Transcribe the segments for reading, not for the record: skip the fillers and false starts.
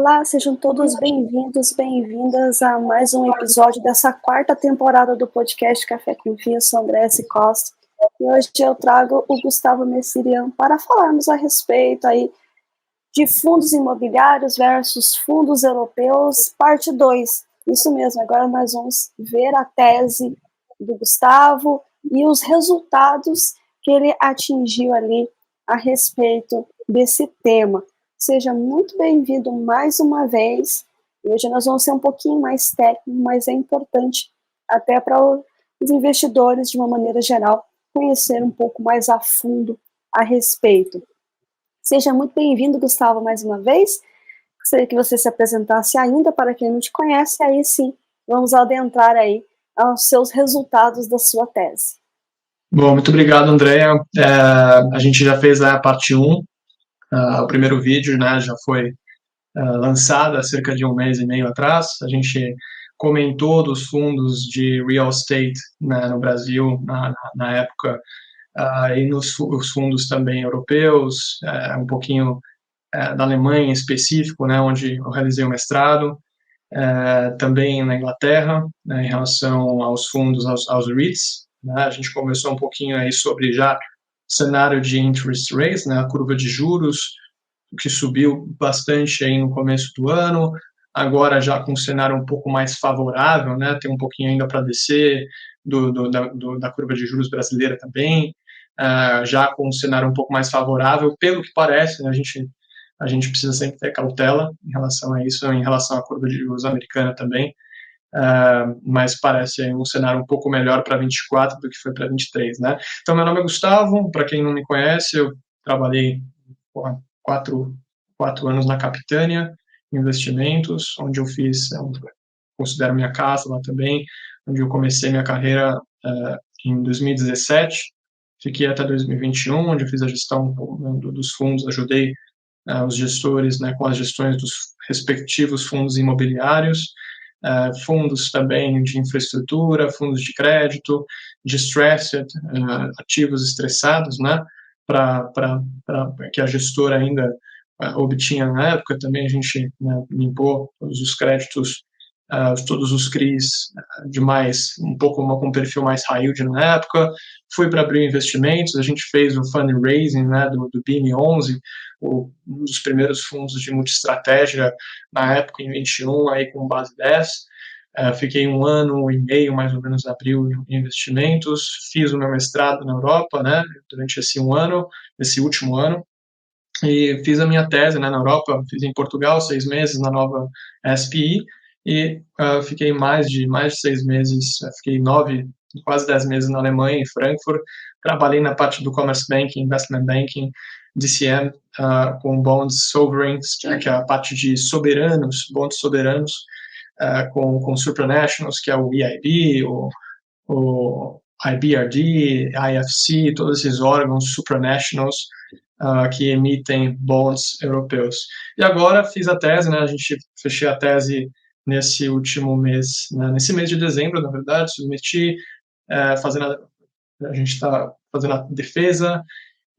Olá, sejam todos bem-vindos, bem-vindas a mais um episódio dessa quarta temporada do podcast Café com Vinho. Eu sou Andréa C. Costa e hoje eu trago o Gustavo Messirian para falarmos a respeito aí de fundos imobiliários versus fundos europeus, parte 2. Isso mesmo, agora nós vamos ver a tese do Gustavo e os resultados que ele atingiu ali a respeito desse tema. Seja muito bem-vindo mais uma vez. Hoje nós vamos ser um pouquinho mais técnicos, mas é importante até para os investidores, de uma maneira geral, conhecer um pouco mais a fundo a respeito. Seja muito bem-vindo, Gustavo, mais uma vez. Gostaria que você se apresentasse ainda para quem não te conhece, aí sim, vamos adentrar aí aos seus resultados da sua tese. Bom, muito obrigado, Andréa. A gente já fez a parte 1, o primeiro vídeo, né, já foi lançado há cerca de um mês e meio atrás. A gente comentou dos fundos de real estate, né, no Brasil na época, e os fundos também europeus, um pouquinho da Alemanha em específico, né, onde eu realizei o mestrado, também na Inglaterra, né, em relação aos fundos, aos REITs. Né, a gente conversou um pouquinho aí sobre já o cenário de interest rates, né, a curva de juros, que subiu bastante aí no começo do ano, agora já com um cenário um pouco mais favorável, né, tem um pouquinho ainda para descer da curva de juros brasileira também, já com um cenário um pouco mais favorável, pelo que parece, né, a gente precisa sempre ter cautela em relação a isso, em relação à curva de juros americana também, mas parece um cenário um pouco melhor para 24 do que foi para 23, né? Então, meu nome é Gustavo, para quem não me conhece, eu trabalhei 4 anos na Capitânia Investimentos, onde eu considero minha casa lá também, onde eu comecei minha carreira em 2017, fiquei até 2021, onde eu fiz a gestão dos fundos, ajudei os gestores, né, com as gestões dos respectivos fundos imobiliários, fundos também de infraestrutura, fundos de crédito, distressed, ativos estressados, né, para que a gestora ainda obtinha na época. Também a gente, né, limpou todos os créditos, todos os CRIs um pouco com um perfil mais high yield na época. Fui para abrir investimentos, a gente fez o fundraising, né, do BIM11, um dos primeiros fundos de multiestratégia na época, em 21, aí com base 10. Fiquei 1 ano e meio, mais ou menos, abril em investimentos, fiz o meu mestrado na Europa, né, durante esse último ano, e fiz a minha tese, né, na Europa, fiz em Portugal 6 meses na nova SPI, e fiquei mais de 6 meses, fiquei 9, quase 10 meses na Alemanha, em Frankfurt. Trabalhei na parte do Commerce Banking, Investment Banking, DCM, com bonds sovereigns, que é a parte de bonds soberanos, com supranationals, que é o EIB, o IBRD, IFC, todos esses órgãos supranationals que emitem bonds europeus. E agora fiz a tese, né, fechei a tese nesse último mês, né, nesse mês de dezembro, na verdade, submeti, a gente está fazendo a defesa,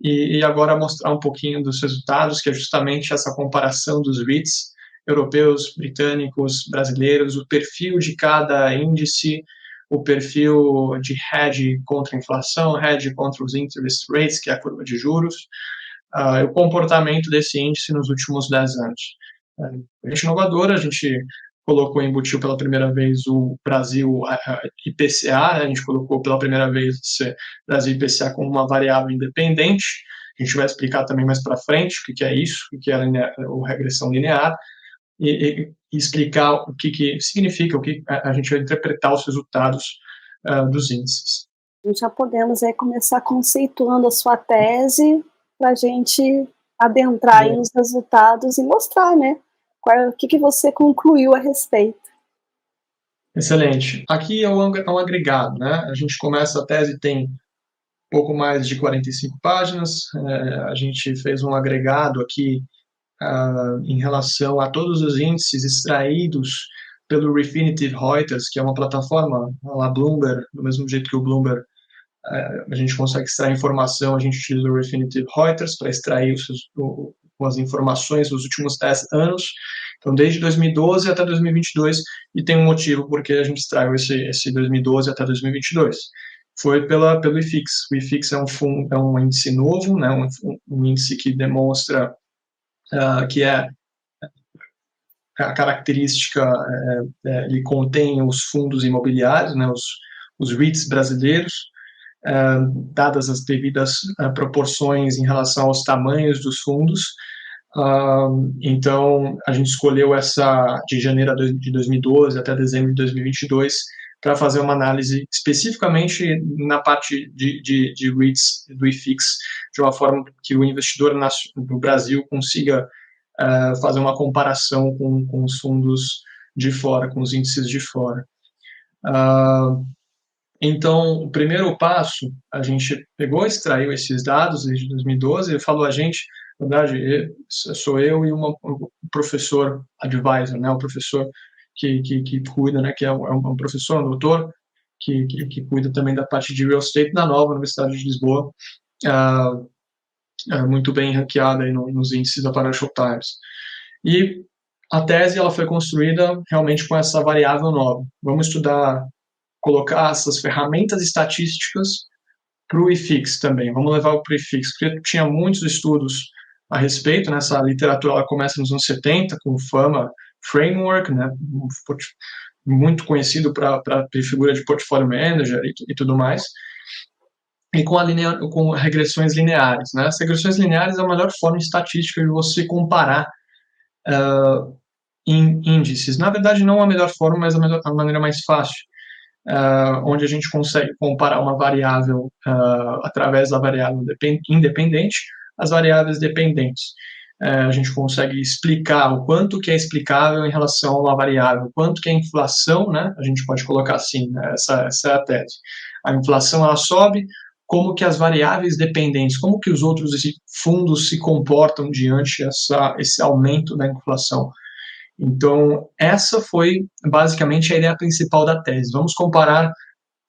e agora mostrar um pouquinho dos resultados, que é justamente essa comparação dos REITs europeus, britânicos, brasileiros, o perfil de cada índice, o perfil de hedge contra a inflação, hedge contra os interest rates, que é a curva de juros, o comportamento desse índice nos últimos 10 anos. A gente inovadora, a gente embutiu pela primeira vez o Brasil IPCA, né? A gente colocou pela primeira vez o Brasil IPCA como uma variável independente. A gente vai explicar também mais para frente o que é isso, o que é a regressão linear, e explicar o que significa, o que a gente vai interpretar os resultados dos índices. Já podemos aí começar conceituando a sua tese para a gente adentrar aí nos resultados e mostrar, né, o que você concluiu a respeito. Excelente. Aqui é um agregado, né? A gente começa, a tese tem pouco mais de 45 páginas, a gente fez um agregado aqui em relação a todos os índices extraídos pelo Refinitiv Reuters, que é uma plataforma, a Bloomberg, do mesmo jeito que o Bloomberg, a gente consegue extrair informação, a gente utiliza o Refinitiv Reuters para extrair as informações dos últimos 10 anos, Então, desde 2012 até 2022, e tem um motivo porque a gente extraiu esse 2012 até 2022. Foi pelo IFIX. O IFIX é um índice novo, né, um índice que demonstra que a característica, ele contém os fundos imobiliários, né, os REITs brasileiros, dadas as devidas proporções em relação aos tamanhos dos fundos. Então, a gente escolheu essa de janeiro de 2012 até dezembro de 2022 para fazer uma análise especificamente na parte de REITs do IFIX, de uma forma que o investidor do Brasil consiga fazer uma comparação com os fundos de fora, com os índices de fora. Então, o primeiro passo, a gente extraiu esses dados desde 2012, e falou a gente, na verdade, sou eu e um professor advisor, né, o professor que cuida, né, que é um professor, um doutor, que cuida também da parte de real estate na nova Universidade de Lisboa, muito bem ranqueada aí nos índices da Financial Times. E a tese ela foi construída realmente com essa variável nova. Vamos estudar, colocar essas ferramentas estatísticas para o IFIX também. Vamos levar para o IFIX, porque tinha muitos estudos a respeito, né? Essa literatura ela começa nos anos 70, com o FAMA Framework, né? Muito conhecido para figura de portfólio manager e tudo mais, e com regressões lineares, né? As regressões lineares é a melhor forma estatística de você comparar índices. Na verdade, não a melhor forma, mas a maneira mais fácil, onde a gente consegue comparar uma variável através da variável independente às variáveis dependentes. A gente consegue explicar o quanto que é explicável em relação a uma variável, quanto que é inflação, né? A gente pode colocar assim, né? Essa é a tese. A inflação ela sobe, como que as variáveis dependentes, como que os outros fundos se comportam diante esse aumento da inflação. Então, essa foi basicamente a ideia principal da tese. Vamos comparar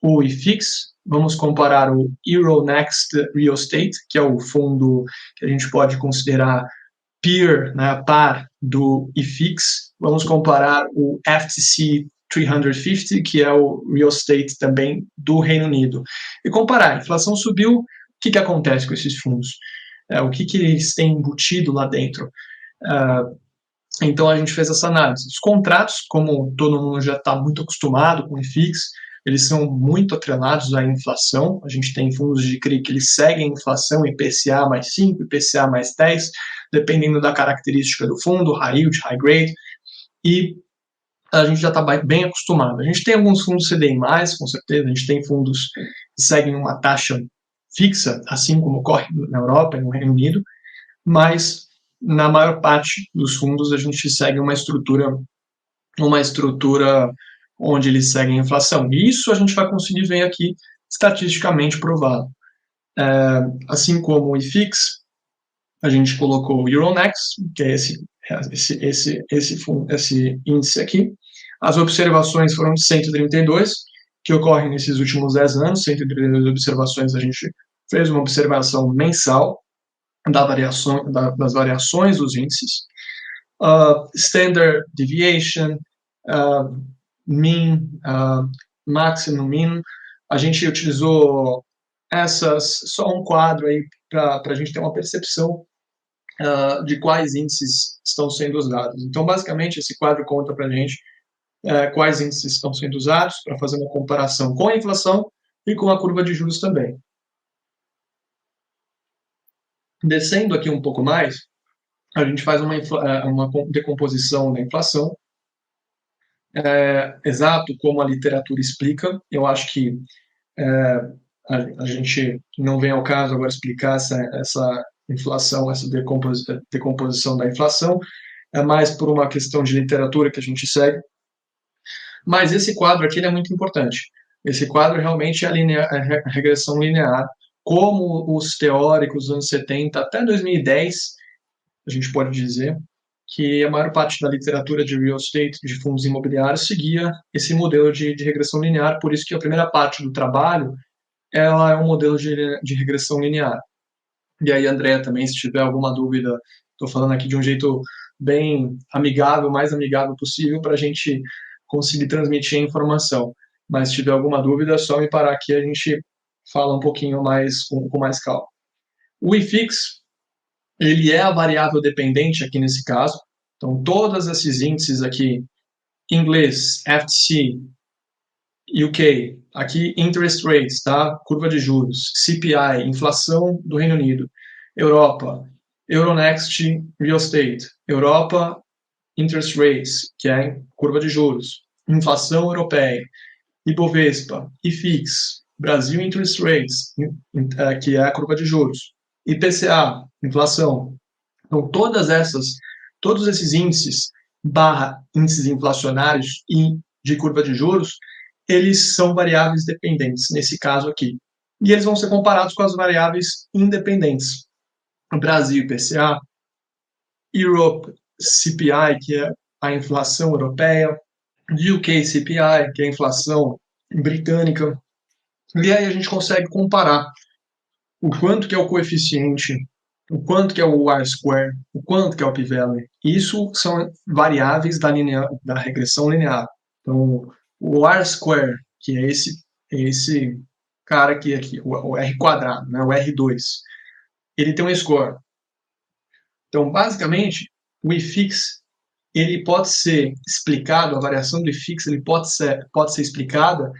o IFIX, vamos comparar o Euronext Real Estate, que é o fundo que a gente pode considerar peer, né, par do IFIX, vamos comparar o FTSE 350, que é o real estate também do Reino Unido. E comparar, a inflação subiu, o que acontece com esses fundos? O que eles têm embutido lá dentro? Então, a gente fez essa análise. Os contratos, como todo mundo já está muito acostumado com o IFIX, eles são muito atrelados à inflação. A gente tem fundos de CRI que eles seguem a inflação, IPCA mais 5, IPCA mais 10, dependendo da característica do fundo, high yield, high grade, e a gente já está bem acostumado. A gente tem alguns fundos CDI+, com certeza, a gente tem fundos que seguem uma taxa fixa, assim como ocorre na Europa e no Reino Unido, mas na maior parte dos fundos a gente segue uma estrutura onde eles seguem a inflação. E isso a gente vai conseguir ver aqui estatisticamente provado. Assim como o IFIX, a gente colocou o Euronext, que é esse índice aqui. As observações foram de 132, que ocorrem nesses últimos 10 anos, 132 observações. A gente fez uma observação mensal das variações dos índices. Standard deviation, mean, maximum mean. A gente utilizou só um quadro aí para a gente ter uma percepção de quais índices estão sendo usados. Então, basicamente, esse quadro conta para a gente quais índices estão sendo usados para fazer uma comparação com a inflação e com a curva de juros também. Descendo aqui um pouco mais, a gente faz uma decomposição da inflação, exato como a literatura explica. Eu acho que a gente não vem ao caso agora explicar essa inflação, essa decomposição da inflação, é mais por uma questão de literatura que a gente segue. Mas esse quadro aqui é muito importante. Esse quadro realmente é a regressão linear, como os teóricos dos anos 70 até 2010, a gente pode dizer que a maior parte da literatura de real estate, de fundos imobiliários, seguia esse modelo de regressão linear, por isso que a primeira parte do trabalho ela é um modelo de regressão linear. E aí, André, também, se tiver alguma dúvida, estou falando aqui de um jeito bem amigável, mais amigável possível para a gente conseguir transmitir a informação. Mas se tiver alguma dúvida, é só me parar aqui, a gente fala um pouquinho mais com mais calma. O IFIX, ele é a variável dependente aqui nesse caso. Então, todos esses índices aqui, inglês, FTSE, UK, aqui interest rates, tá? Curva de juros, CPI, inflação do Reino Unido, Europa, Euronext Real Estate, Europa interest rates, que é curva de juros, inflação europeia, Ibovespa, IFIX, Brasil interest rates, que é a curva de juros, IPCA, inflação. Então, todos esses índices, índices inflacionários e de curva de juros, eles são variáveis dependentes, nesse caso aqui. E eles vão ser comparados com as variáveis independentes. O Brasil IPCA, Europe CPI, que é a inflação europeia, UK CPI, que é a inflação britânica. E aí a gente consegue comparar o quanto que é o coeficiente, o quanto que é o R-square, o quanto que é o p-value. Isso são variáveis da regressão linear. Então, o R-square, que é esse cara aqui, o R quadrado, né, o R2, ele tem um score. Então, basicamente, o IFIX, ele pode ser explicado, a variação do IFIX, ele pode ser explicada,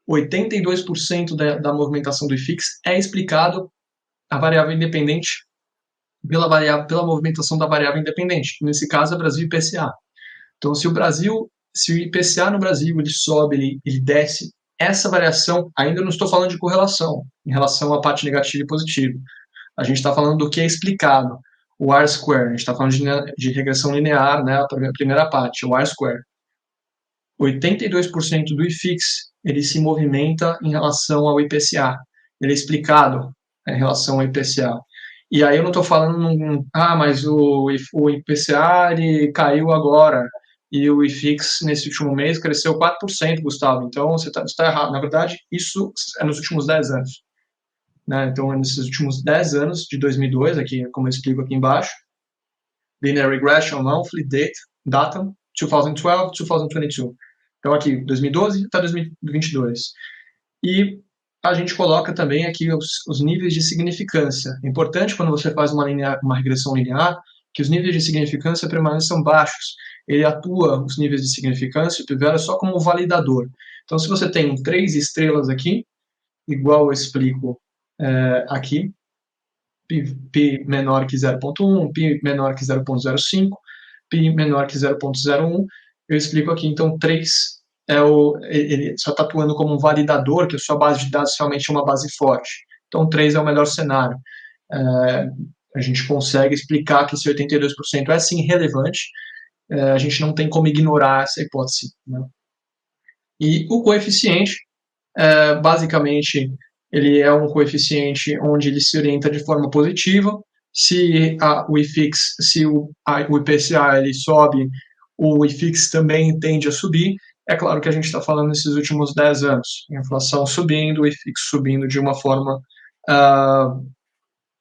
82% da movimentação do IFIX é explicado a variável independente pela movimentação da variável independente, que nesse caso é Brasil IPCA. Então, se o IPCA no Brasil ele sobe, ele desce, essa variação, ainda não estou falando de correlação, em relação à parte negativa e positiva. A gente está falando do que é explicado, o R-square, a gente está falando de regressão linear, né, a primeira parte, o R-square. 82% do IFIX, ele se movimenta em relação ao IPCA. Ele é explicado em relação ao IPCA. E aí eu não estou falando, mas o IPCA ele caiu agora, e o IFIX nesse último mês cresceu 4%, Gustavo. Então você está errado. Na verdade, isso é nos últimos 10 anos. Né? Então, é nesses últimos 10 anos, de 2002, aqui, como eu explico aqui embaixo, Linear Regression Monthly Data, 2012, 2022. Então, aqui, 2012 até 2022. E a gente coloca também aqui os níveis de significância. É importante, quando você faz uma regressão linear, que os níveis de significância permaneçam baixos. Ele atua, os níveis de significância, o p-value só como validador. Então, se você tem 3 estrelas aqui, igual eu explico aqui, P menor que 0.1, P menor que 0.05, P menor que 0.01, eu explico aqui, então 3 ele só está atuando como um validador, que a sua base de dados realmente é uma base forte. Então 3 é o melhor cenário. A gente consegue explicar que esse 82% é sim relevante, a gente não tem como ignorar essa hipótese. Né? E o coeficiente, basicamente, ele é um coeficiente onde ele se orienta de forma positiva. Se o IFIX, se o IPCA ele sobe, o IFIX também tende a subir. É claro que a gente está falando nesses últimos 10 anos. A inflação subindo, o IFIX subindo de uma forma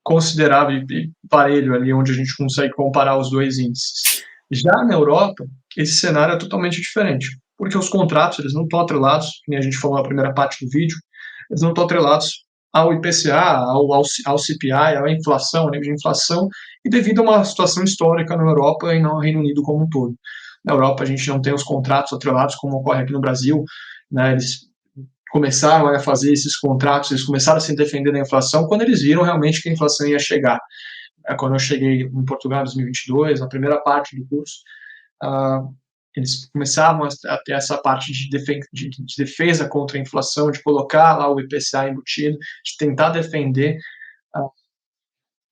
considerável e parelho ali, onde a gente consegue comparar os dois índices. Já na Europa, esse cenário é totalmente diferente, porque os contratos eles não estão atrelados, como a gente falou na primeira parte do vídeo, eles não estão atrelados ao IPCA, ao CPI, à inflação, ao nível de inflação, e devido a uma situação histórica na Europa e no Reino Unido como um todo. Na Europa a gente não tem os contratos atrelados como ocorre aqui no Brasil, né, eles começaram a fazer esses contratos, eles começaram a se defender da inflação quando eles viram realmente que a inflação ia chegar. Quando eu cheguei em Portugal em 2022, na primeira parte do curso, eles começavam a ter essa parte de defesa contra a inflação, de colocar lá o IPCA embutido, de tentar defender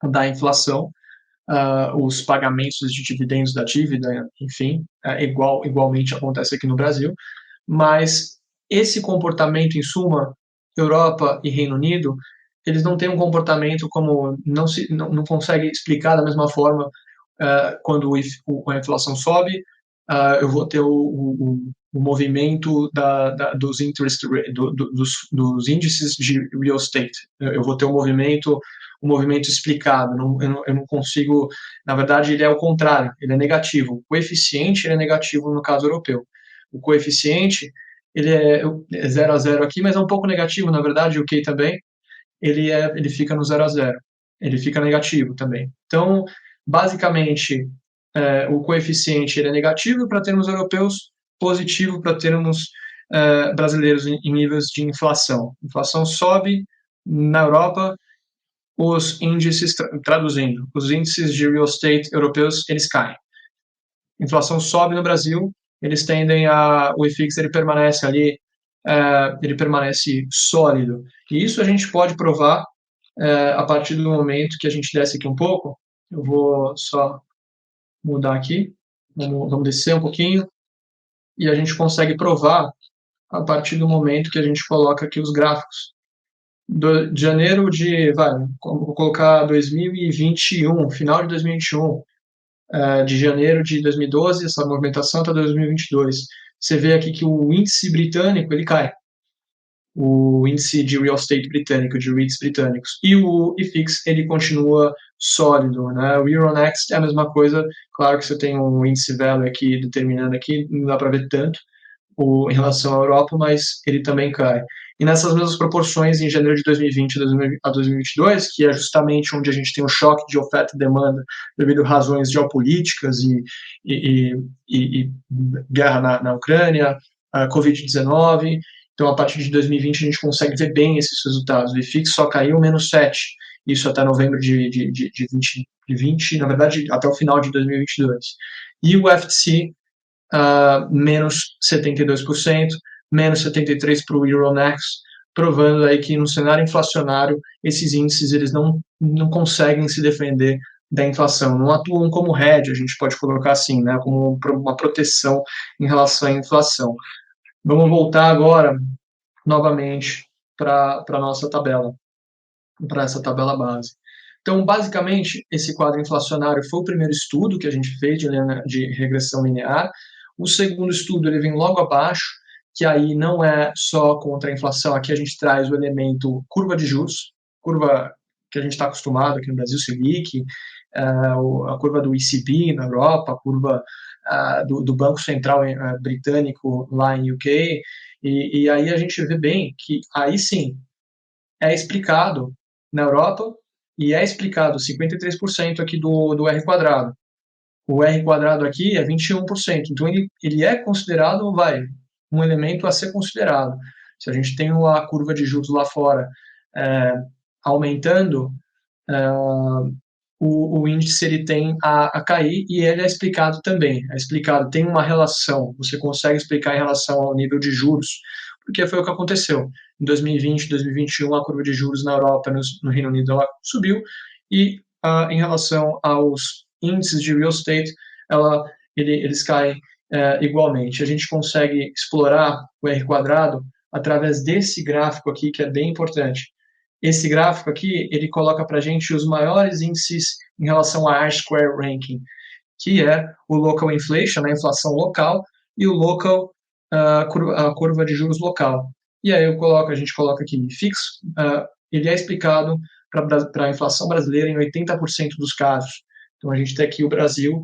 da inflação, os pagamentos de dividendos da dívida, enfim, igualmente acontece aqui no Brasil, mas esse comportamento, em suma, Europa e Reino Unido, eles não têm um comportamento como não consegue explicar da mesma forma quando a inflação sobe, eu vou ter o movimento dos interest rate, dos índices de real estate. Eu vou ter um movimento explicado. Eu não consigo. Na verdade, ele é o contrário. Ele é negativo. O coeficiente ele é negativo no caso europeu. O coeficiente ele é 0 a 0 aqui, mas é um pouco negativo. Na verdade, o UK também. Ele fica no 0 a 0. Ele fica negativo também. Então, basicamente, o coeficiente ele é negativo para termos europeus, positivo para termos brasileiros em níveis de inflação. Inflação sobe na Europa, os índices, traduzindo, os índices de real estate europeus, eles caem. Inflação sobe no Brasil, eles tendem o IFIX ele permanece ali, ele permanece sólido. E isso a gente pode provar a partir do momento que a gente desce aqui um pouco. Eu vou só mudar aqui, vamos descer um pouquinho, e a gente consegue provar a partir do momento que a gente coloca aqui os gráficos. De janeiro vou colocar 2021, final de 2021, de janeiro de 2012, essa movimentação até 2022. Você vê aqui que o índice britânico, ele cai. O índice de real estate britânico, de REITs britânicos. E o IFIX, ele continua sólido, né? O Euronext é a mesma coisa, claro que você tem um índice value aqui, determinando aqui, não dá para ver tanto em relação à Europa, mas ele também cai. E nessas mesmas proporções, em janeiro de 2020 a 2022, que é justamente onde a gente tem o choque de oferta e demanda devido a razões geopolíticas e guerra na Ucrânia, a Covid-19. Então, a partir de 2020, a gente consegue ver bem esses resultados. O IFIX só caiu menos 7, isso até novembro de 2020, na verdade, até o final de 2022. E o FTSE, menos 72%, menos 73% para o Euronext, provando aí que no cenário inflacionário, esses índices eles não conseguem se defender da inflação, não atuam como hedge, a gente pode colocar assim, né, como uma proteção em relação à inflação. Vamos voltar agora, novamente, para a nossa tabela, para essa tabela base. Então, basicamente, esse quadro inflacionário foi o primeiro estudo que a gente fez de regressão linear. O segundo estudo ele vem logo abaixo, que aí não é só contra a inflação, aqui a gente traz o elemento curva de juros, curva que a gente está acostumado aqui no Brasil, Selic, a curva do ECB na Europa, a curva do Banco Central britânico lá em UK, e aí a gente vê bem que aí sim é explicado na Europa e é explicado 53% aqui do R quadrado. O R quadrado aqui é 21%, então ele é considerado, um elemento a ser considerado. Se a gente tem a curva de juros lá fora aumentando, o índice ele tem a cair e ele é explicado também. É explicado, tem uma relação, você consegue explicar em relação ao nível de juros, porque foi o que aconteceu. Em 2020, 2021, a curva de juros na Europa, no Reino Unido, ela subiu, e em relação aos índices de real estate, eles caem igualmente. A gente consegue explorar o R quadrado através desse gráfico aqui, que é bem importante. Esse gráfico aqui, ele coloca para a gente os maiores índices em relação a R-square ranking, que é o local inflation, a inflação local, e o local, a curva de juros local. E aí a gente coloca aqui fixo, ele é explicado para a inflação brasileira em 80% dos casos. Então a gente tem aqui o Brasil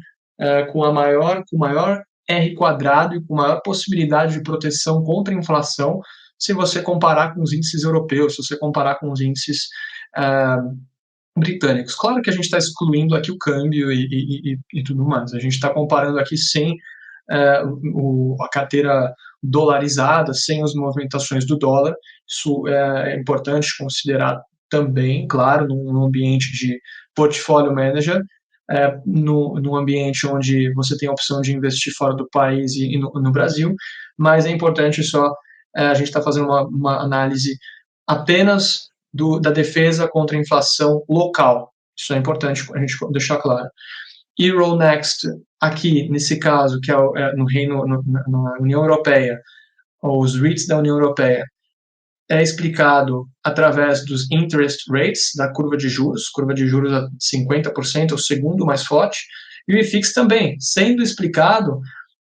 com o maior R quadrado e com maior possibilidade de proteção contra a inflação, se você comparar com os índices europeus, se você comparar com os índices britânicos. Claro que a gente está excluindo aqui o câmbio e tudo mais. A gente está comparando aqui sem a carteira dolarizada, sem as movimentações do dólar. Isso é importante considerar também, claro, num ambiente de portfólio manager, num ambiente onde você tem a opção de investir fora do país e no Brasil, mas é importante só a gente está fazendo uma análise apenas da defesa contra a inflação local. Isso é importante a gente deixar claro. Euronext, aqui, nesse caso, que é na União Europeia, os REITs da União Europeia, é explicado através dos interest rates, da curva de juros a 50%, é o segundo mais forte, e o IFIX também, sendo explicado,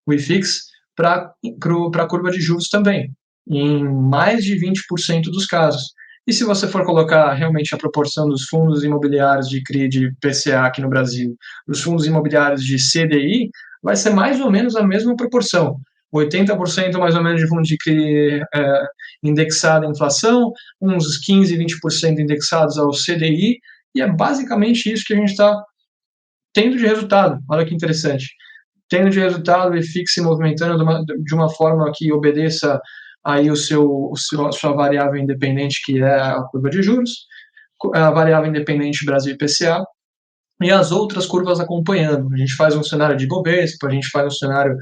o IFIX, para a curva de juros também, em mais de 20% dos casos. E se você for colocar realmente a proporção dos fundos imobiliários de CRI de PCA aqui no Brasil, dos fundos imobiliários de CDI, vai ser mais ou menos a mesma proporção. 80% mais ou menos de fundo de CRI indexado à inflação, uns 15, 20% indexados ao CDI, e é basicamente isso que a gente está tendo de resultado. Olha que interessante. Tendo de resultado o IFIX se movimentando de uma forma que obedeça aí a sua variável independente, que é a curva de juros, a variável independente Brasil IPCA, e as outras curvas acompanhando. A gente faz um cenário de Bovespa, a gente faz um cenário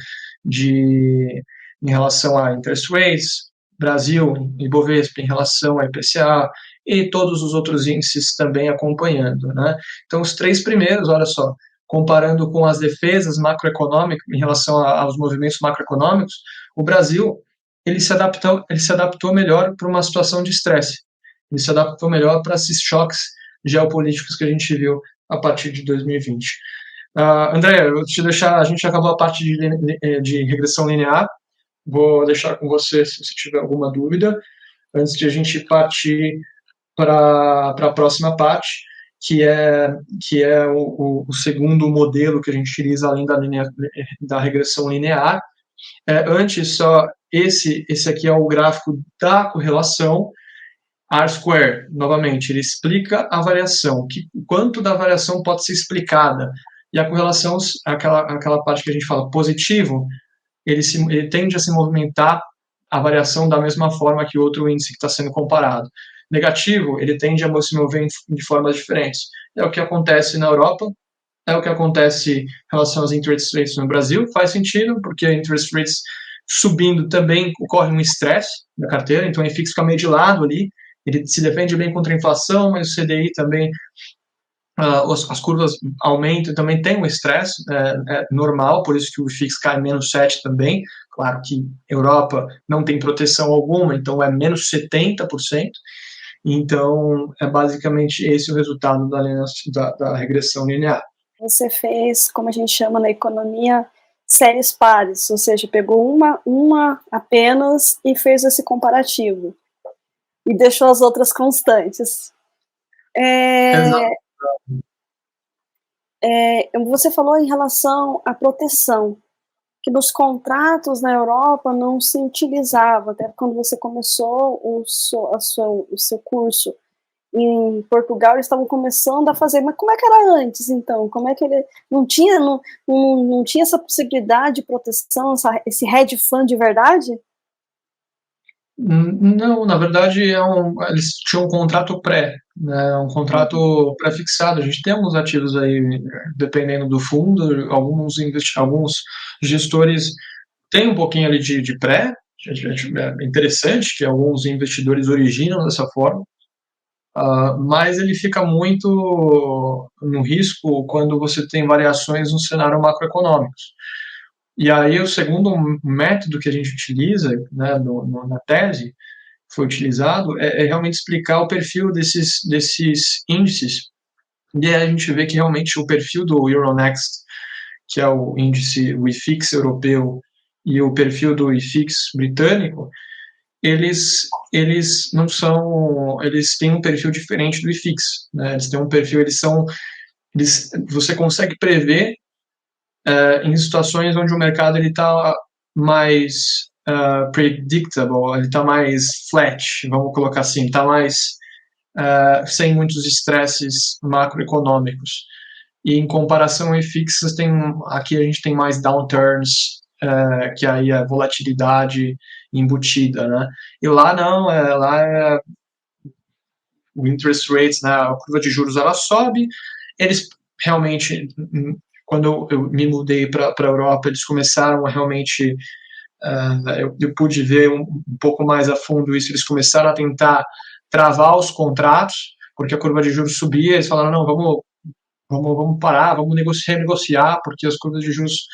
em relação a interest rates, Brasil e Bovespa em relação a IPCA, e todos os outros índices também acompanhando, né? Então, os três primeiros, olha só, comparando com as defesas macroeconômicas em relação aos movimentos macroeconômicos, o Brasil ele se adaptou melhor para uma situação de estresse, ele se adaptou melhor para esses choques geopolíticos que a gente viu a partir de 2020. André, eu vou te deixar, a gente acabou a parte de regressão linear, vou deixar com você se você tiver alguma dúvida, antes de a gente partir para a próxima parte, que é o segundo modelo que a gente utiliza além da regressão linear. Antes, só esse aqui é o gráfico da correlação. R-square, novamente, ele explica a variação, quanto da variação pode ser explicada. E a correlação, aquela parte que a gente fala positivo, ele tende a se movimentar a variação da mesma forma que o outro índice que está sendo comparado. Negativo, ele tende a se mover de formas diferentes. É o que acontece na Europa, é o que acontece em relação às interest rates no Brasil. Faz sentido, porque interest rates subindo também ocorre um estresse na carteira, então ele fica meio de lado ali, ele se defende bem contra a inflação, mas o CDI também, as curvas aumentam, também tem um estresse normal, por isso que o IFIX cai menos 7 também. Claro que Europa não tem proteção alguma, então é menos 70%. Então, é basicamente esse o resultado da regressão linear. Você fez, como a gente chama na economia, séries pares, ou seja, pegou uma apenas e fez esse comparativo. E deixou as outras constantes. Você falou em relação à proteção, que nos contratos na Europa não se utilizava, até quando você começou o seu curso em Portugal, eles estavam começando a fazer, mas como é que era antes, então? Como é que ele não tinha essa possibilidade de proteção, esse hedge fund de verdade? Não, na verdade eles tinham um contrato um contrato pré-fixado. A gente tem alguns ativos aí, dependendo do fundo, alguns gestores têm um pouquinho ali de pré, é interessante que alguns investidores originam dessa forma, mas ele fica muito no risco quando você tem variações no cenário macroeconômico. E aí o segundo método que a gente utiliza, né, na tese, foi utilizado, é realmente explicar o perfil desses índices. E aí a gente vê que realmente o perfil do Euronext, que é o índice, o IFIX europeu, e o perfil do IFIX britânico, eles não são, eles têm um perfil diferente do IFIX, né? Eles têm um perfil, você consegue prever em situações onde o mercado ele está mais predictable, ele está mais flat, vamos colocar assim, está mais sem muitos estresses macroeconômicos. E em comparação a IFIX, aqui a gente tem mais downturns, que aí é volatilidade embutida, né? E lá não, lá é o interest rates, né, a curva de juros ela sobe, eles realmente, quando eu me mudei para a Europa, eles começaram a realmente, eu pude ver um pouco mais a fundo isso, eles começaram a tentar travar os contratos, porque a curva de juros subia, eles falaram, não, vamos parar, vamos renegociar, porque as curvas de juros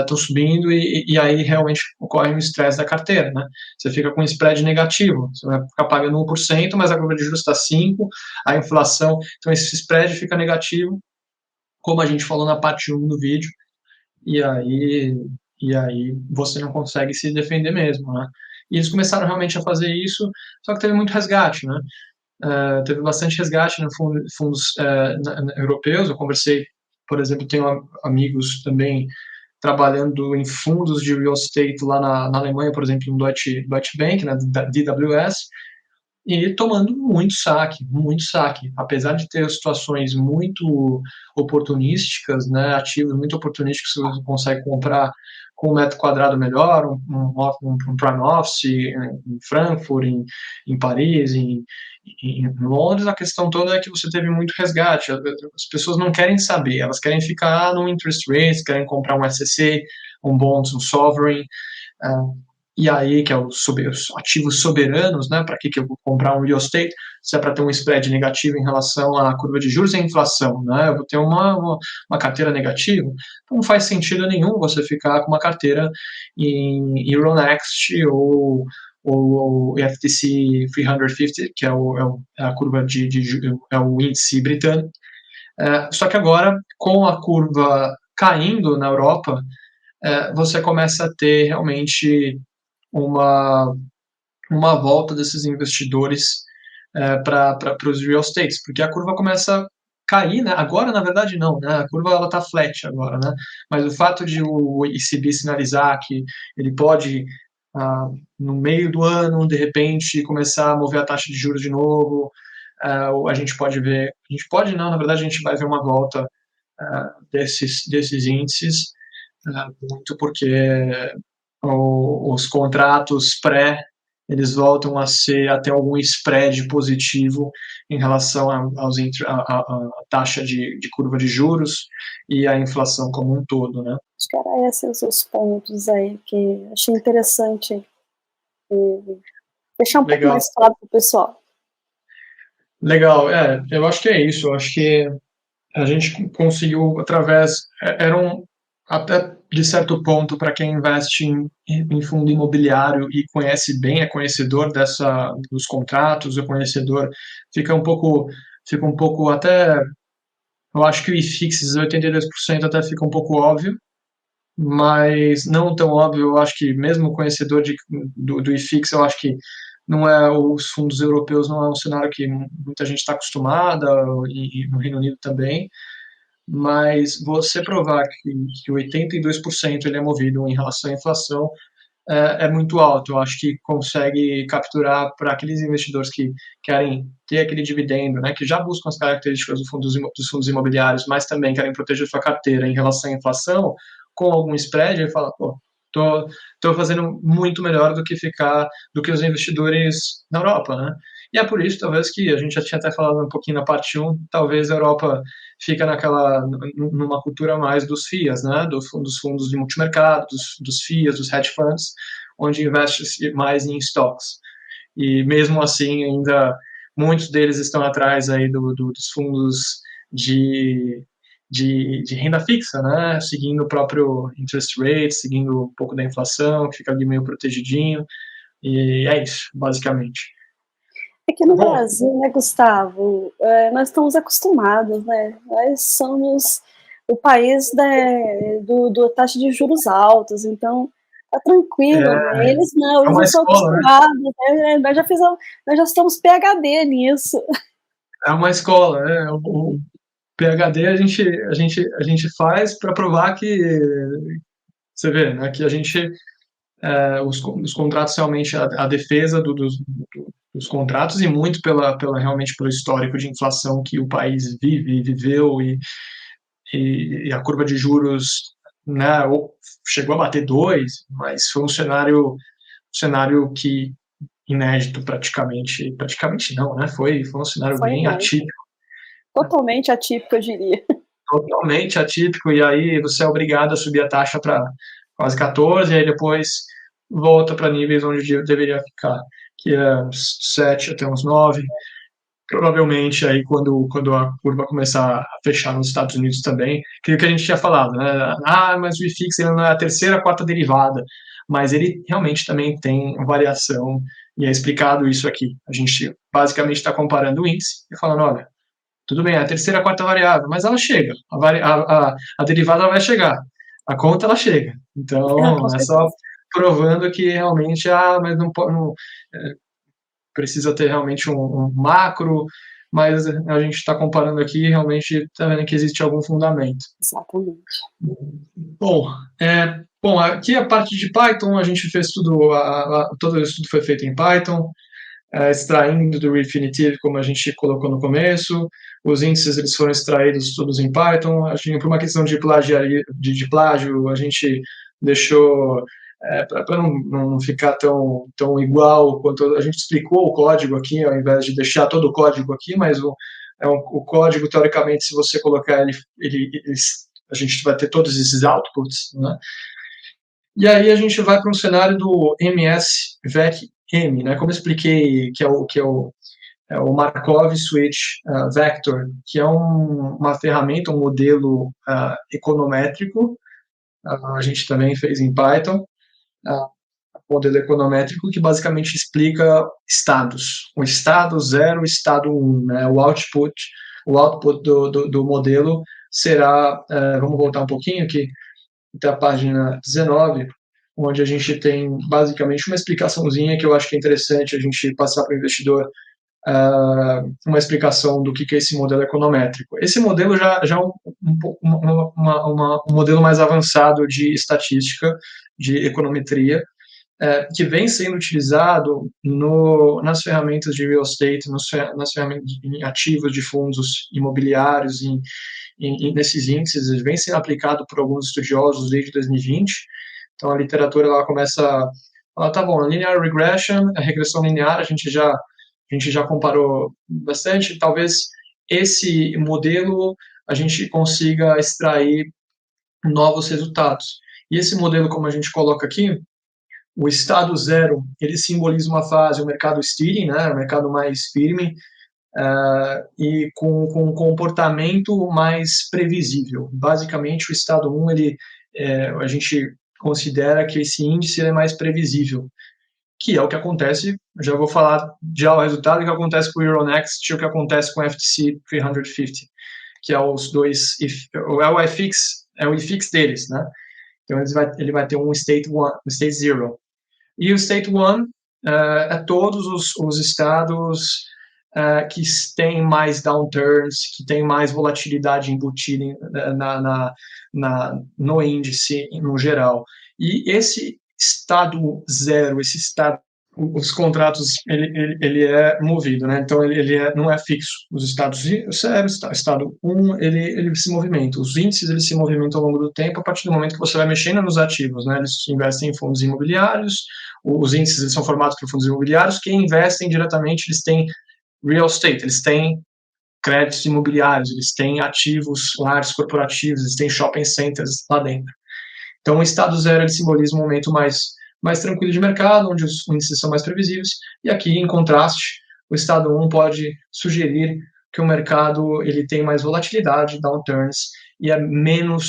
estão subindo e aí realmente ocorre um estresse da carteira, né? Você fica com um spread negativo, você vai ficar pagando 1%, mas a curva de juros está 5%, a inflação, então esse spread fica negativo, como a gente falou na parte 1 do vídeo, e aí e aí você não consegue se defender mesmo, né? E eles começaram realmente a fazer isso, só que teve muito resgate, né? Teve bastante resgate em fundos europeus. Eu conversei, por exemplo, tenho amigos também trabalhando em fundos de real estate lá na Alemanha, por exemplo, no Deutsche Bank, na DWS, e tomando muito saque, apesar de ter situações muito oportunísticas, né, ativos muito oportunísticos que você consegue comprar com um metro quadrado melhor, um prime office em Frankfurt, em Paris, em Londres. A questão toda é que você teve muito resgate. As pessoas não querem saber, elas querem ficar no interest rates, querem comprar um SEC, um bonds, um sovereign, e aí, que é os ativos soberanos, né? Para que eu vou comprar um real estate? Se é para ter um spread negativo em relação à curva de juros e à inflação, né? Eu vou ter uma carteira negativa. Então não faz sentido nenhum você ficar com uma carteira em Euronext ou FTSE 350, que é a curva é o índice britânico. Só que agora, com a curva caindo na Europa, você começa a ter realmente uma, uma volta desses investidores para os real estates, porque a curva começa a cair, né? Agora, na verdade, não, né? A curva ela está flat agora, né? Mas o fato de o ECB sinalizar que ele pode, no meio do ano, de repente, começar a mover a taxa de juros de novo, a gente pode ver, a gente pode não, na verdade, a gente vai ver uma volta desses índices, muito porque os contratos pré, eles voltam a ser até algum spread positivo em relação à taxa de curva de juros e à inflação como um todo, né? Acho que era esses os pontos aí que achei interessante deixar um pouco Legal. mais claro para o pessoal. Legal, eu acho que é isso, eu acho que a gente conseguiu até de certo ponto, para quem investe em fundo imobiliário e conhece bem, é conhecedor dos contratos, é conhecedor, fica um pouco até, eu acho que o IFIX 82% até fica um pouco óbvio, mas não tão óbvio. Eu acho que mesmo conhecedor do IFIX, eu acho que não é os fundos europeus, não é um cenário que muita gente está acostumada, e no Reino Unido também, mas você provar que 82% ele é movido em relação à inflação é muito alto. Eu acho que consegue capturar para aqueles investidores que querem ter aquele dividendo, né, que já buscam as características dos fundos imobiliários, mas também querem proteger sua carteira em relação à inflação, com algum spread, ele fala, pô, tô fazendo muito melhor do que os investidores na Europa, né? E é por isso, talvez, que a gente já tinha até falado um pouquinho na parte 1, talvez a Europa fica numa cultura mais dos FIAs, né? Dos fundos de multimercado, dos FIAs, dos hedge funds, onde investe mais em stocks. E mesmo assim, ainda muitos deles estão atrás aí dos fundos de renda fixa, né? Seguindo o próprio interest rate, seguindo um pouco da inflação, que fica ali meio protegidinho. E é isso, basicamente. Aqui no Brasil, né, Gustavo, nós estamos acostumados, né? Nós somos o país do taxa de juros altos, então tá tranquilo, né? Eles não, eles não são acostumados, né? Nós já estamos PhD nisso. É uma escola, né? O PhD a gente faz para provar que, você vê, né, que a gente os contratos realmente, a defesa dos contratos, e muito realmente pelo histórico de inflação que o país viveu, e a curva de juros, né, chegou a bater 2, mas foi um cenário que inédito praticamente não, né? Foi um cenário bem atípico. Totalmente atípico, eu diria. Totalmente atípico, e aí você é obrigado a subir a taxa para quase 14, e aí depois volta para níveis onde deveria ficar, que é uns 7 até uns 9. Provavelmente aí quando a curva começar a fechar nos Estados Unidos também, que é o que a gente tinha falado, né? Mas o IFIX ele não é a terceira, a quarta derivada, mas ele realmente também tem variação, e é explicado isso aqui. A gente basicamente está comparando o índice e falando, olha, tudo bem, é a terceira, a quarta variável, mas ela chega, a derivada vai chegar, a conta ela chega, Com Então, é só certeza. provando que realmente, mas não precisa ter realmente um macro, mas a gente está comparando aqui e realmente está vendo que existe algum fundamento. Exatamente. Bom, aqui a parte de Python, a gente fez tudo, todo o estudo foi feito em Python, extraindo do Refinitiv, como a gente colocou no começo, os índices eles foram extraídos todos em Python, por uma questão de plágio, a gente deixou, para não ficar tão igual, quanto a gente explicou o código aqui, ao invés de deixar todo o código aqui, mas o código, teoricamente, se você colocar a gente vai ter todos esses outputs, né? E aí a gente vai para um cenário do MS-VEC-M, né? Como eu expliquei, que é o Markov Switch Vector, que é uma ferramenta, um modelo econométrico. A gente também fez em Python, modelo econométrico que basicamente explica estados. O estado 0, o estado 1, né? O output do modelo será, vamos voltar um pouquinho aqui, até a página 19, onde a gente tem basicamente uma explicaçãozinha que eu acho que é interessante a gente passar para o investidor, uma explicação do que é esse modelo econométrico. Esse modelo já é um modelo mais avançado de estatística, de econometria, que vem sendo utilizado nas ferramentas de real estate, nas ferramentas em ativos de fundos imobiliários, nesses índices, ele vem sendo aplicado por alguns estudiosos desde 2020. Então, a literatura ela começa a falar, tá bom, linear regression, a regressão linear, a gente já comparou bastante, talvez esse modelo a gente consiga extrair novos resultados. E esse modelo, como a gente coloca aqui, o estado 0, ele simboliza uma fase, o mercado steady, né, o mercado mais firme, e com um comportamento mais previsível. Basicamente, o estado 1, a gente considera que esse índice é mais previsível, que é o que acontece, já vou falar já o resultado, que acontece com o Euronext e o que acontece com o FTSE 350, que é os dois, é o IFIX deles, né? Então, ele vai ter um State 1, um State 0. E o State 1 é todos os estados que têm mais downturns, que têm mais volatilidade embutida no índice no geral. E esse estado 0, esse estado, os contratos, ele é movido, né? Então, ele não é fixo. Os estados 0, estado 1, ele se movimenta. Os índices, eles se movimentam ao longo do tempo, a partir do momento que você vai mexendo nos ativos, né? Eles investem em fundos imobiliários, os índices eles são formados por fundos imobiliários que investem diretamente, eles têm real estate, eles têm créditos imobiliários, eles têm ativos lares corporativos, eles têm shopping centers lá dentro. Então, o estado 0 ele simboliza um momento mais tranquilo de mercado, onde os índices são mais previsíveis, e aqui, em contraste, o estado 1 pode sugerir que o mercado ele tem mais volatilidade, downturns, e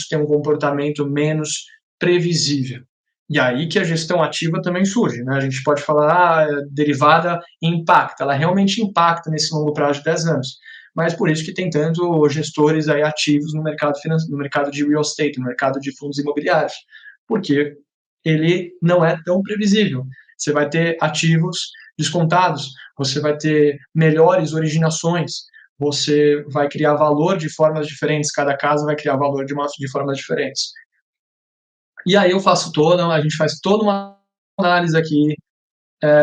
tem um comportamento menos previsível. E aí que a gestão ativa também surge, né? A gente pode falar, derivada impacta, ela realmente impacta nesse longo prazo de 10 anos, mas por isso que tem tanto gestores aí ativos no mercado financeiro, no mercado de real estate, no mercado de fundos imobiliários, porque ele não é tão previsível. Você vai ter ativos descontados, você vai ter melhores originações, você vai criar valor de formas diferentes, cada casa vai criar valor de formas diferentes. E aí a gente faz toda uma análise aqui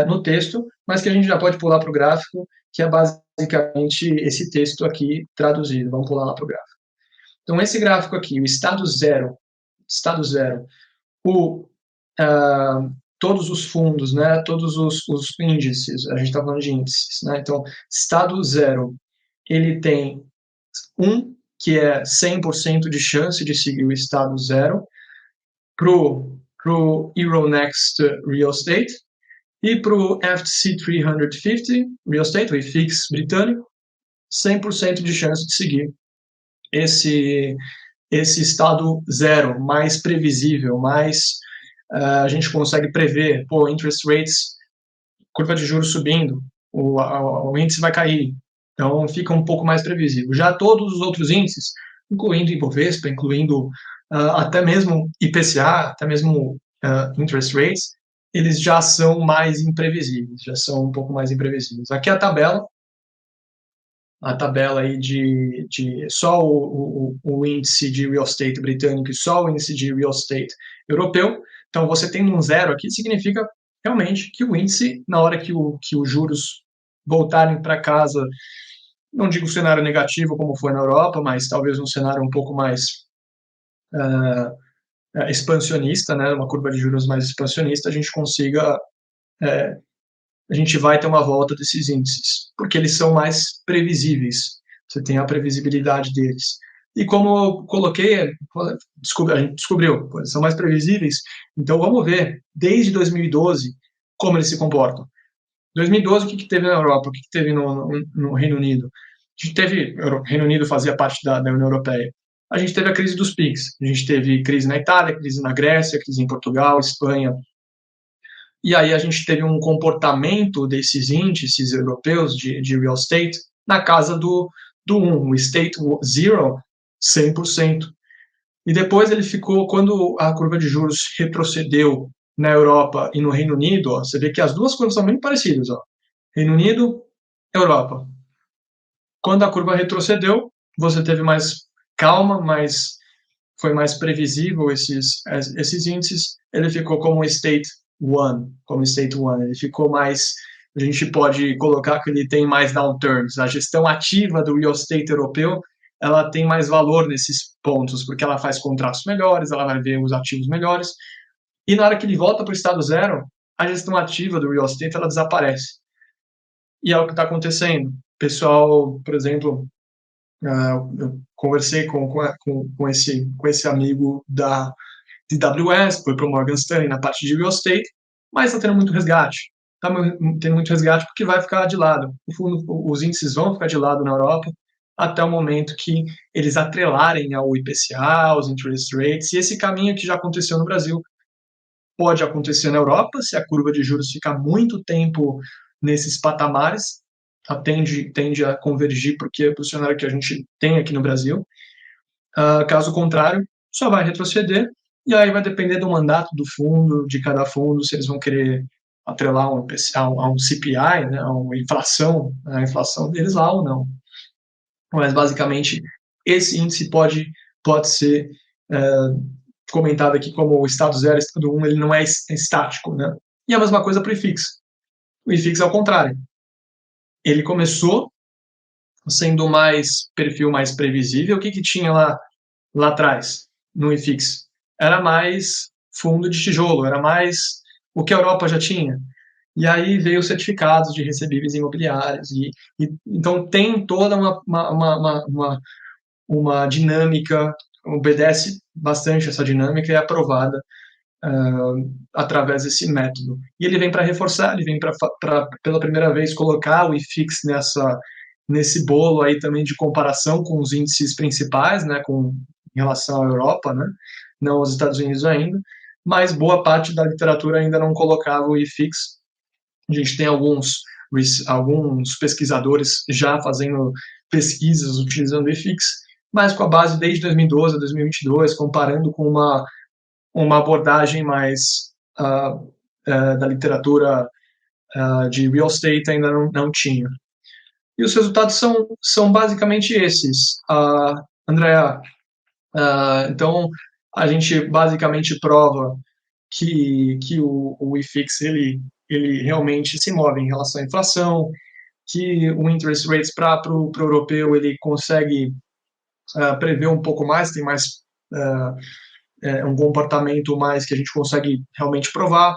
no texto, mas que a gente já pode pular para o gráfico, que é basicamente esse texto aqui traduzido. Vamos pular lá para o gráfico. Então, esse gráfico aqui, o estado 0, todos os fundos, né, todos os índices, a gente está falando de índices, né, então, estado 0, ele tem 1, que é 100% de chance de seguir o estado 0, pro Euronext Real Estate e pro FTSE 350 Real Estate, o IFIX britânico, 100% de chance de seguir esse estado 0, mais previsível, mais a gente consegue prever, interest rates, curva de juros subindo, o índice vai cair, então fica um pouco mais previsível. Já todos os outros índices, incluindo Ibovespa, incluindo até mesmo IPCA, até mesmo interest rates, eles já são mais imprevisíveis, já são um pouco mais imprevisíveis. Aqui a tabela aí de só o índice de real estate britânico e só o índice de real estate europeu. Então, você tendo um zero aqui, significa realmente que o índice, na hora que os juros voltarem para casa, não digo cenário negativo como foi na Europa, mas talvez um cenário um pouco mais expansionista, né, uma curva de juros mais expansionista, a gente vai ter uma volta desses índices, porque eles são mais previsíveis, você tem a previsibilidade deles. E como eu coloquei, a gente descobriu, eles são mais previsíveis, então vamos ver, desde 2012, como eles se comportam. 2012, o que teve na Europa, o que teve no Reino Unido? A gente teve, o Reino Unido fazia parte da União Europeia. A gente teve a crise dos PIGs, a gente teve crise na Itália, crise na Grécia, crise em Portugal, Espanha, e aí a gente teve um comportamento desses índices europeus de real estate na casa do 1, o State Zero, 100%. E depois ele ficou, quando a curva de juros retrocedeu na Europa e no Reino Unido, ó, você vê que as duas curvas são bem parecidas. Ó. Reino Unido, Europa. Quando a curva retrocedeu, você teve mais calma, foi mais previsível esses índices, ele ficou como State One, ele ficou mais, a gente pode colocar que ele tem mais downturns, a gestão ativa do real estate europeu, ela tem mais valor nesses pontos, porque ela faz contratos melhores, ela vai ver os ativos melhores, e na hora que ele volta para o estado zero, a gestão ativa do real estate, ela desaparece. E é o que está acontecendo. Pessoal, por exemplo, eu conversei com esse amigo de AWS, foi para o Morgan Stanley na parte de real estate, mas está tendo muito resgate. Está tendo muito resgate porque vai ficar de lado. Os índices vão ficar de lado na Europa até o momento que eles atrelarem ao IPCA, aos interest rates, e esse caminho que já aconteceu no Brasil pode acontecer na Europa, se a curva de juros ficar muito tempo nesses patamares, tende a convergir porque o cenário que a gente tem aqui no Brasil. Caso contrário, só vai retroceder, e aí vai depender do mandato do fundo, de cada fundo, se eles vão querer atrelar a um CPI, né, a inflação deles lá ou não. Mas, basicamente, esse índice pode ser comentado aqui como o estado 0 e estado 1, ele não é estático, né? E a mesma coisa para o IFIX. O IFIX é o contrário. Ele começou sendo perfil mais previsível. O que tinha lá atrás, no IFIX? Era mais fundo de tijolo, era mais o que a Europa já tinha. E aí veio os certificados de recebíveis imobiliários. Então tem toda uma dinâmica, obedece bastante essa dinâmica e é aprovada através desse método. E ele vem para reforçar, ele vem para pela primeira vez colocar o IFIX nesse bolo aí também de comparação com os índices principais, né, em relação à Europa, né, não aos Estados Unidos ainda, mas boa parte da literatura ainda não colocava o IFIX. A gente tem alguns pesquisadores já fazendo pesquisas utilizando o IFIX, mas com a base desde 2012 a 2022, comparando com uma abordagem mais da literatura de real estate ainda não tinha. E os resultados são basicamente esses, Andrea. Então, a gente basicamente prova que o IFIX ele realmente se move em relação à inflação, que o interest rates para o europeu ele consegue prever um pouco mais, tem mais um comportamento mais que a gente consegue realmente provar.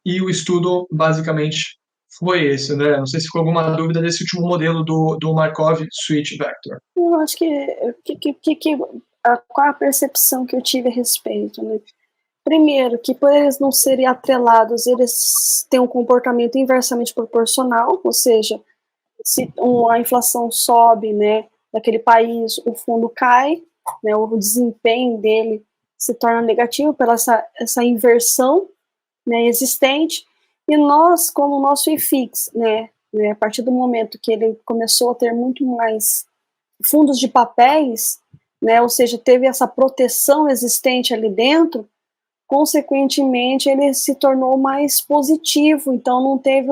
E o estudo basicamente foi esse, André. Não sei se ficou alguma dúvida desse último modelo do Markov Switch Vector. Eu acho qual a percepção que eu tive a respeito, né? Primeiro, que por eles não serem atrelados, eles têm um comportamento inversamente proporcional, ou seja, se a inflação sobe, né, daquele país, o fundo cai, né, o desempenho dele se torna negativo pela essa inversão, né, existente. E nós, como o nosso IFIX, né, a partir do momento que ele começou a ter muito mais fundos de papéis, né, ou seja, teve essa proteção existente ali dentro, consequentemente ele se tornou mais positivo, então não teve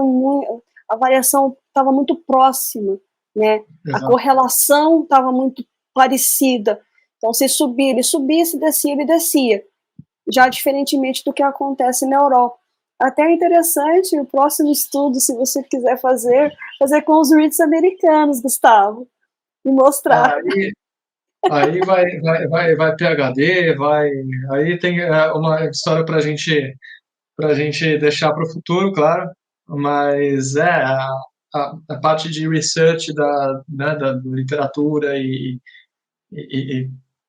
a variação estava muito próxima, né? A correlação estava muito parecida. Então, se subir, ele subia, se descia, ele descia. Já diferentemente do que acontece na Europa. Até é interessante o próximo estudo, se você quiser fazer com os REITs americanos, Gustavo, e mostrar. Aí vai PhD, aí tem uma história para a gente deixar para o futuro, claro, mas a parte de research da literatura e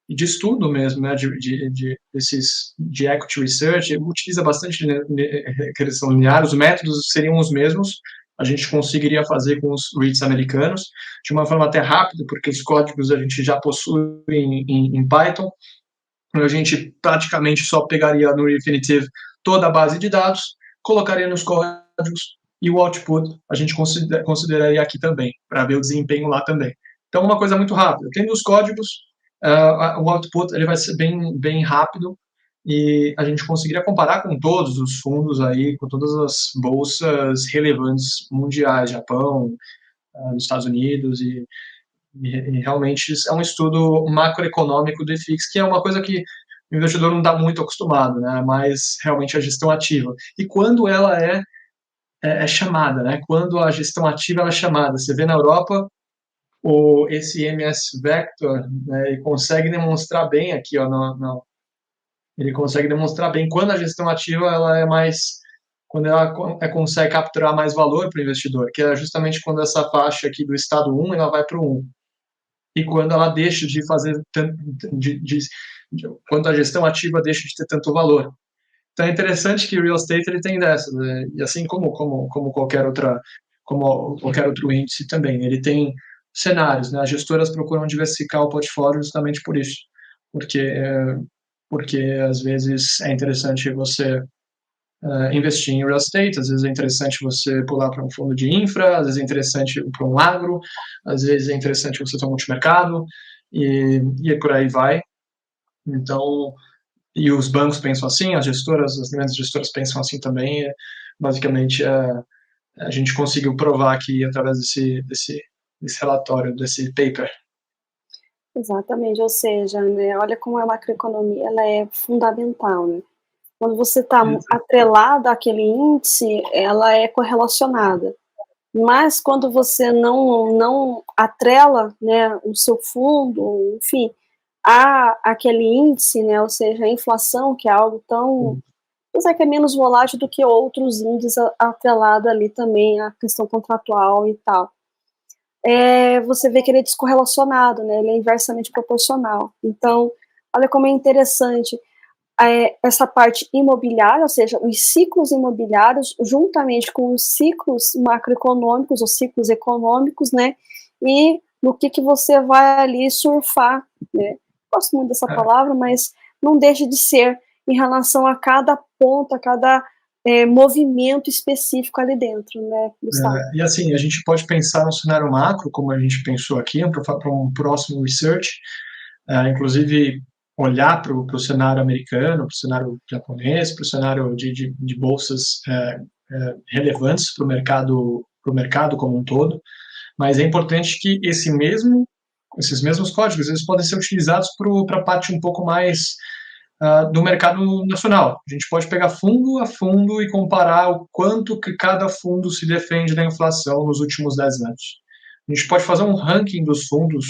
de estudo mesmo, né, de equity research, utiliza bastante regressão linear, os métodos seriam os mesmos, a gente conseguiria fazer com os REITs americanos, de uma forma até rápida, porque os códigos a gente já possui em Python, a gente praticamente só pegaria no Refinitiv toda a base de dados, colocaria nos códigos e o output a gente consideraria aqui também, para ver o desempenho lá também. Então, uma coisa muito rápida. Tendo os códigos, o output ele vai ser bem rápido e a gente conseguiria comparar com todos os fundos aí, com todas as bolsas relevantes mundiais, Japão, Estados Unidos e realmente é um estudo macroeconômico do IFIX, que é uma coisa que o investidor não está muito acostumado, né? Mas realmente a gestão ativa. E quando ela é chamada, né? Quando a gestão ativa ela é chamada. Você vê na Europa esse MS Vector, né, ele consegue demonstrar bem aqui, ó, ele consegue demonstrar bem quando a gestão ativa ela é mais, quando ela consegue capturar mais valor para o investidor, que é justamente quando essa faixa aqui do estado 1 ela vai para o 1. E quando ela deixa de fazer, quando a gestão ativa deixa de ter tanto valor. Então é interessante que o real estate ele tem dessas, né? E assim como qualquer outro índice também, ele tem cenários, né? As gestoras procuram diversificar o portfólio justamente por isso, porque às vezes é interessante você investir em real estate, às vezes é interessante você pular para um fundo de infra, às vezes é interessante para um agro, às vezes é interessante você ter um multimercado, e por aí vai. Então, e os bancos pensam assim, as grandes gestoras pensam assim também, basicamente a gente conseguiu provar aqui através desse relatório, desse paper. Exatamente, ou seja, né, olha como a macroeconomia ela é fundamental, né? Quando você está atrelado àquele índice, ela é correlacionada. Mas quando você não atrela, né, o seu fundo, enfim, aquele índice, né, ou seja, a inflação, que é algo tão, que é menos volátil do que outros índices atrelado ali também à questão contratual e tal. Você vê que ele é descorrelacionado, né, ele é inversamente proporcional. Então, olha como é interessante essa parte imobiliária, ou seja, os ciclos imobiliários, juntamente com os ciclos macroeconômicos, os ciclos econômicos, né, e no que você vai ali surfar, né, gosto muito dessa palavra, mas não deixa de ser em relação a cada ponto, a cada movimento específico ali dentro, né, Gustavo? E assim, a gente pode pensar no cenário macro, como a gente pensou aqui, para um próximo research, inclusive olhar para o cenário americano, para o cenário japonês, para o cenário de bolsas relevantes para o mercado como um todo, mas é importante que esses mesmos códigos eles podem ser utilizados para a parte um pouco mais do mercado nacional. A gente pode pegar fundo a fundo e comparar o quanto que cada fundo se defende da inflação nos últimos 10 anos. A gente pode fazer um ranking dos fundos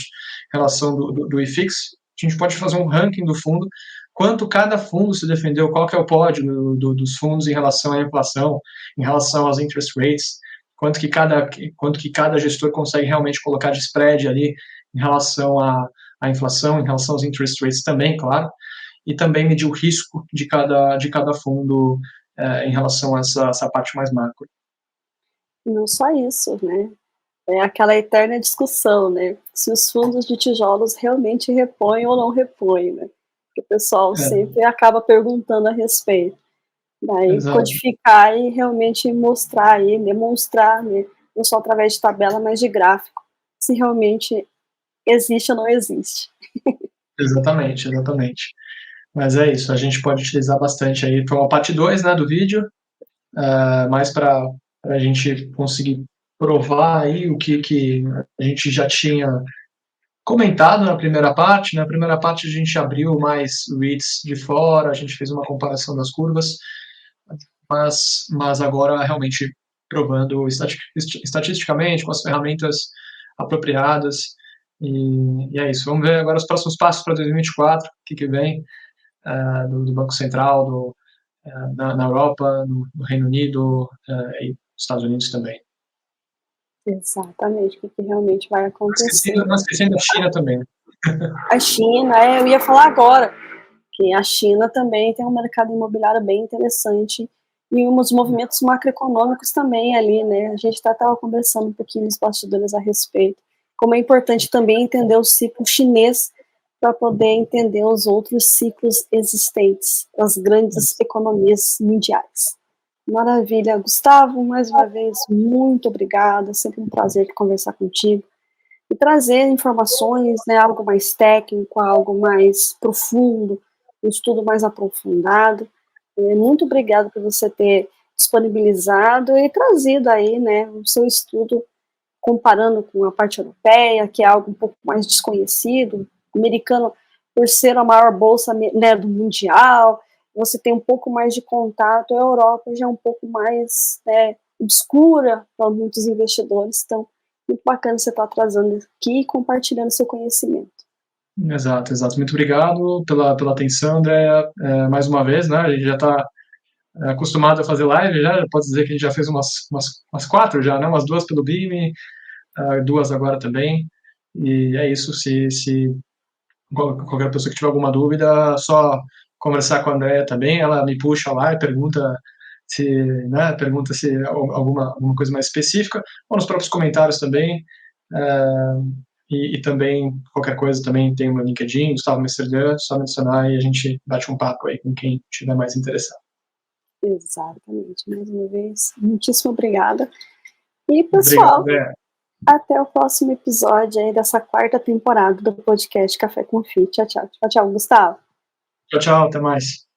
em relação do IFIX, a gente pode fazer um ranking do fundo, quanto cada fundo se defendeu, qual que é o pódio dos fundos em relação à inflação, em relação aos interest rates, quanto que cada gestor consegue realmente colocar de spread ali em relação à inflação, em relação aos interest rates também, claro, e também medir o risco de cada fundo em relação a essa parte mais macro. Não só isso, né? É aquela eterna discussão, né? Se os fundos de tijolos realmente repõem ou não repõem, né? Porque o pessoal sempre acaba perguntando a respeito. Daí codificar e realmente mostrar e demonstrar, né? Não só através de tabela, mas de gráfico, se realmente existe ou não existe. Exatamente, exatamente. Mas é isso, a gente pode utilizar bastante aí. Foi uma parte 2, né, do vídeo, mais para a gente conseguir provar aí o que a gente já tinha comentado na primeira parte. Na primeira parte a gente abriu mais reads de fora, a gente fez uma comparação das curvas, mas agora realmente provando estatisticamente com as ferramentas apropriadas. E é isso. Vamos ver agora os próximos passos para 2024, o que vem do Banco Central, na Europa, no Reino Unido e nos Estados Unidos também. Exatamente, o que realmente vai acontecer. Não esquecendo a China também. A China, eu ia falar agora, que a China também tem um mercado imobiliário bem interessante e uns movimentos macroeconômicos também ali, né? A gente estava conversando um pouquinho nos bastidores a respeito. Como é importante também entender o ciclo chinês para poder entender os outros ciclos existentes, as grandes economias mundiais. Maravilha, Gustavo, mais uma vez, muito obrigada, sempre um prazer conversar contigo e trazer informações, né, algo mais técnico, algo mais profundo, um estudo mais aprofundado. Muito obrigada por você ter disponibilizado e trazido aí, né, o seu estudo comparando com a parte europeia, que é algo um pouco mais desconhecido, americano, por ser a maior bolsa, né, do mundial, você tem um pouco mais de contato, a Europa já é um pouco mais, né, obscura para muitos investidores, então, muito bacana você estar trazendo aqui e compartilhando seu conhecimento. Exato, exato. Muito obrigado pela atenção, Andréa. Mais uma vez, né, a gente já está acostumado a fazer live, já pode dizer que a gente já fez umas 4 já, né, umas 2 pelo Beam, 2 agora também, e é isso. Se qualquer pessoa que tiver alguma dúvida, só conversar com a Andréa também, ela me puxa lá e pergunta se alguma coisa mais específica, ou nos próprios comentários também, e também, qualquer coisa, também tem o meu LinkedIn, Gustavo Mesterdã, só mencionar e a gente bate um papo aí com quem estiver mais interessado. Exatamente, mais uma vez, muitíssimo obrigada. E, pessoal, obrigado, até o próximo episódio aí dessa 4ª temporada do podcast Café com Fi. Tchau, tchau. Tchau, tchau, Gustavo. Tchau, tchau, até mais.